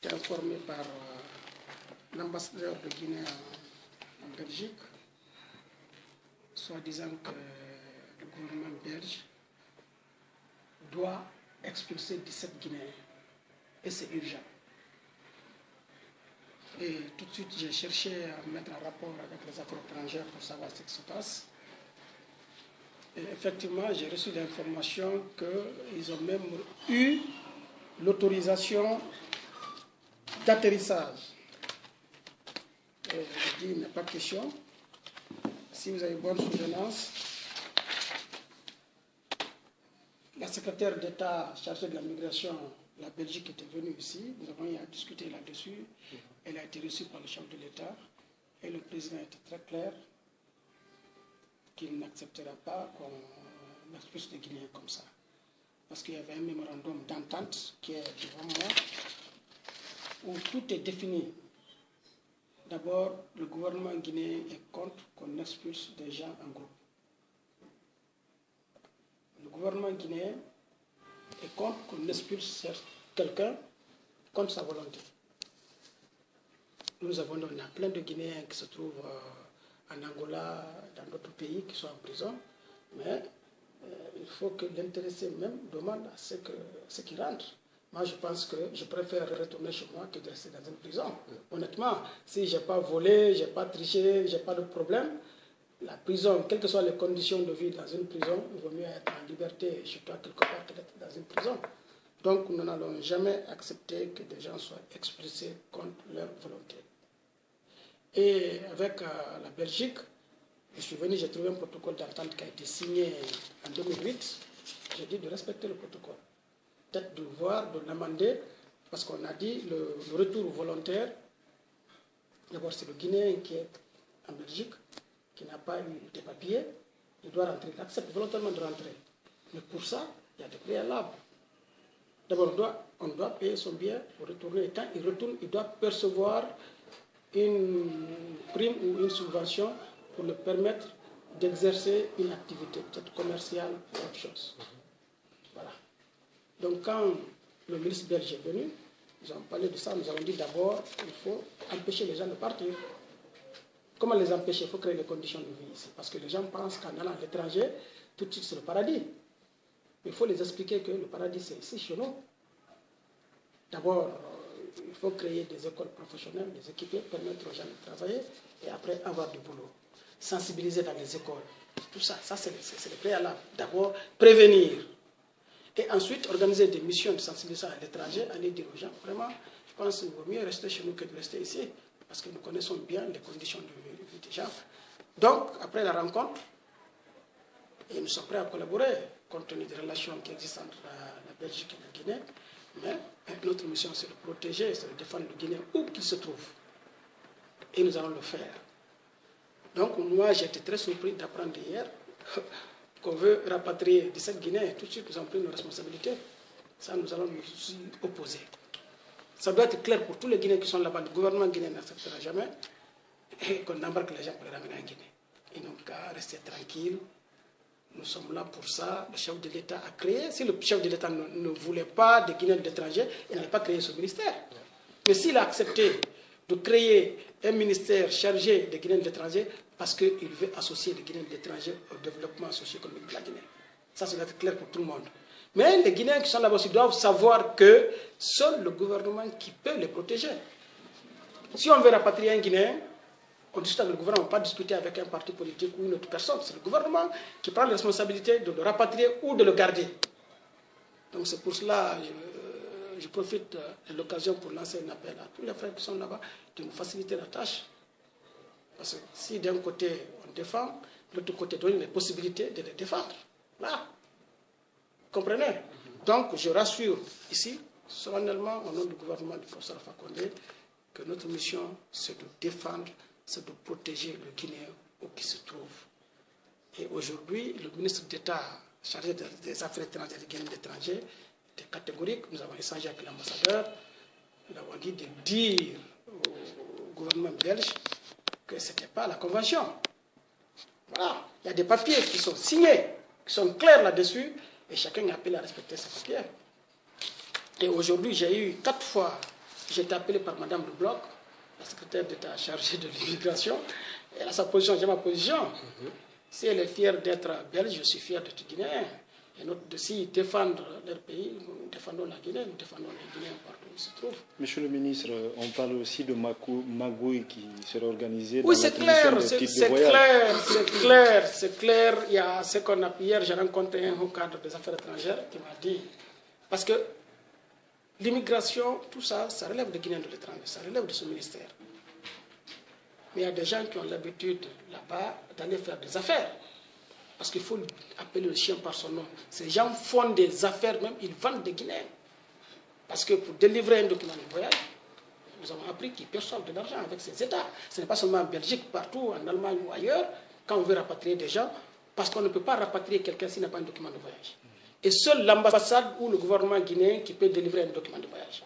été informé par l'ambassadeur de Guinée en Belgique, soit disant que le gouvernement belge doit expulser 17 Guinéens. Et c'est urgent. Et tout de suite, j'ai cherché à mettre en rapport avec les affaires étrangères pour savoir ce qui se passe. Et effectivement, j'ai reçu l'information qu'ils ont même eu l'autorisation d'atterrissage. Je dis, il n'est pas question. Si vous avez bonne souvenance, la secrétaire d'État chargée de la migration, la Belgique, était venue ici. Nous avons eu à discuter là-dessus. Elle a été reçue par le chef de l'État. Et le président était très clair qu'il n'acceptera pas qu'on expulse des Guinéens comme ça. Parce qu'il y avait un mémorandum d'entente qui est devant moi, où tout est défini. D'abord, le gouvernement guinéen est contre qu'on expulse des gens en groupe. Le gouvernement guinéen est contre qu'on expulse quelqu'un contre sa volonté. On a plein de Guinéens qui se trouvent en Angola, dans d'autres pays, qui sont en prison, mais il faut que l'intéressé même demande à ce qui rentre. Moi, je pense que je préfère retourner chez moi que de rester dans une prison. Honnêtement, si je n'ai pas volé, je n'ai pas triché, je n'ai pas de problème, la prison, quelles que soient les conditions de vie dans une prison, il vaut mieux être en liberté chez toi quelque part que d'être dans une prison. Donc, nous n'allons jamais accepter que des gens soient expulsés contre leur volonté. Et avec la Belgique, je suis venu, j'ai trouvé un protocole d'entente qui a été signé en 2008. J'ai dit de respecter le protocole. Peut-être de voir, de l'amender, parce qu'on a dit le retour volontaire. D'abord, c'est le Guinéen qui est en Belgique, qui n'a pas eu des papiers. Il doit rentrer, il accepte volontairement de rentrer. Mais pour ça, il y a des préalables. D'abord, on doit payer son billet pour retourner. Et quand il retourne, il doit percevoir une prime ou une subvention pour le permettre d'exercer une activité, peut-être commerciale ou autre chose. Voilà. Donc quand le ministre belge est venu, nous avons parlé de ça, nous avons dit d'abord qu'il faut empêcher les gens de partir. Comment les empêcher? Il faut créer les conditions de vie ici. Parce que les gens pensent qu'en allant à l'étranger, tout de suite c'est le paradis. Il faut les expliquer que le paradis c'est ici chez nous. D'abord, il faut créer des écoles professionnelles, des équipes, permettre aux gens de travailler et après avoir du boulot. Sensibiliser dans les écoles. Tout ça, c'est le préalable. D'abord, prévenir. Et ensuite, organiser des missions de sensibilisation à l'étranger, aller dire aux gens, vraiment, je pense qu'il vaut mieux rester chez nous que de rester ici, parce que nous connaissons bien les conditions de vie des gens. Donc, après la rencontre, et nous sommes prêts à collaborer, compte tenu des relations qui existent entre la Belgique et la Guinée, mais notre mission, c'est de protéger, c'est de défendre le Guinéen où qu'il se trouve. Et nous allons le faire. Donc, moi, j'ai été très surpris d'apprendre hier qu'on veut rapatrier 17 Guinéens. Tout de suite, nous avons pris nos responsabilités. Ça, nous allons nous y opposer. Ça doit être clair pour tous les Guinéens qui sont là-bas. Le gouvernement guinéen n'acceptera jamais qu'on embarque les gens pour les ramener en Guinée. Ils n'ont qu'à rester tranquilles. Nous sommes là pour ça. Le chef de l'État a créé. Si le chef de l'État ne voulait pas des Guinéens d'étrangers, il n'avait pas créé ce ministère. Mais s'il a accepté de créer un ministère chargé des Guinéens d'étrangers, parce qu'il veut associer les Guinéens d'étrangers au développement socio-économique de la Guinée. Ça doit être clair pour tout le monde. Mais les Guinéens qui sont là-bas aussi doivent savoir que seul le gouvernement qui peut les protéger. Si on veut rapatrier un Guinéen, on discute avec le gouvernement, on ne va pas discuter avec un parti politique ou une autre personne. C'est le gouvernement qui prend la responsabilité de le rapatrier ou de le garder. Donc c'est pour cela je profite de l'occasion pour lancer un appel à tous les frères qui sont là-bas de nous faciliter la tâche. Parce que si d'un côté on défend, de l'autre côté donne les possibilités de les défendre. Là. Comprenez? Donc je rassure ici, solennellement, au nom du gouvernement du professeur Alpha Condé, que notre mission c'est de défendre, c'est de protéger le Guinéen où qu'il se trouve. Et aujourd'hui, le ministre d'État chargé des affaires étrangères et des Guinéens d'étrangers était catégorique. Nous avons échangé avec l'ambassadeur. Nous avons dit de dire au gouvernement belge que ce n'était pas la convention. Voilà. Il y a des papiers qui sont signés, qui sont clairs là-dessus, et chacun est appelé à respecter ces papiers. Et aujourd'hui, j'ai eu 4 fois J'ai été appelé par Madame Le Bloc, la secrétaire d'État chargée de l'immigration. Elle a sa position, j'ai ma position. Si elle est fière d'être belge, je suis fier d'être guinéen. Et notre aussi défendre leur pays, nous défendons la Guinée, nous défendons les Guinéens partout où ils se trouvent. Monsieur le ministre, on parle aussi de magouille qui sera organisée dans oui, c'est clair. Il y a ce qu'on a hier, j'ai rencontré un haut cadre des affaires étrangères qui m'a dit, parce que l'immigration, tout ça, ça relève des Guinéens de l'étranger, ça relève de ce ministère. Mais il y a des gens qui ont l'habitude là-bas d'aller faire des affaires. Parce qu'il faut appeler le chien par son nom. Ces gens font des affaires, même ils vendent des Guinéens. Parce que pour délivrer un document de voyage, nous avons appris qu'ils perçoivent de l'argent avec ces États. Ce n'est pas seulement en Belgique, partout, en Allemagne ou ailleurs, quand on veut rapatrier des gens, parce qu'on ne peut pas rapatrier quelqu'un s'il n'a pas un document de voyage. Et seule l'ambassade ou le gouvernement guinéen qui peut délivrer un document de voyage.